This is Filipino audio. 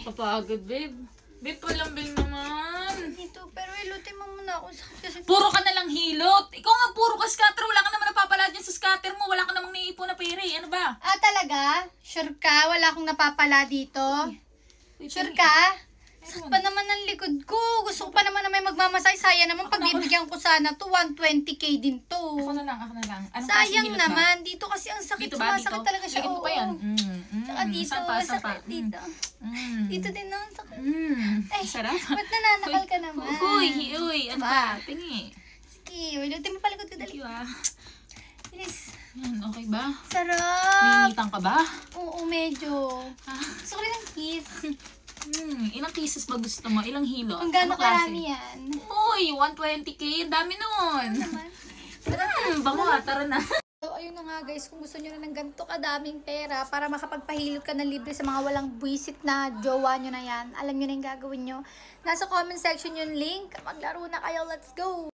Nakakapagod, babe. Babe, palambing naman. Ito, pero hilutin mo muna ako. Kasi... Puro ka na lang hilot. Ikaw nga puro ka scatter. Wala ka naman napapala dyan sa scatter mo. Wala ka namang naiipon na pere. Ano ba? Ah, talaga? Sure ka? Wala akong napapala dito? Sure ka? Sakit pa naman ang likod ko. Gusto ko pa naman na may magmamasay. Sayang naman pag bibigyan ko sana to. 120k din to. Ako na lang. Anong sayang naman. Ba? Dito kasi ang sakit. Dito ba? Sumasakit talaga siya. Oo. Pa yan. Tsaka dito. Sakit dito. Dito din naman sakit. Ay, sarap. Ba't nananakal ka naman? Uy. Ano ba? Tingi. Sige. Ulitin mo palikod ko dali. Bilis. Yan, okay ba? Sarap. Ninitan ka ba? Oo, medyo. Gusto ko rin ng kiss. Ilang pieces ba gusto mo? Ilang hilo? Kung gaano karami yan? Uy, 120k. Ang dami nun. Bango tara na. So, ayun na nga guys. Kung gusto nyo na ng ganito kadaming pera para makapagpahilot ka na libre sa mga walang buwisit na jowa nyo na yan, alam nyo na yung gagawin nyo. Nasa comment section yung link. Maglaro na kayo. Let's go!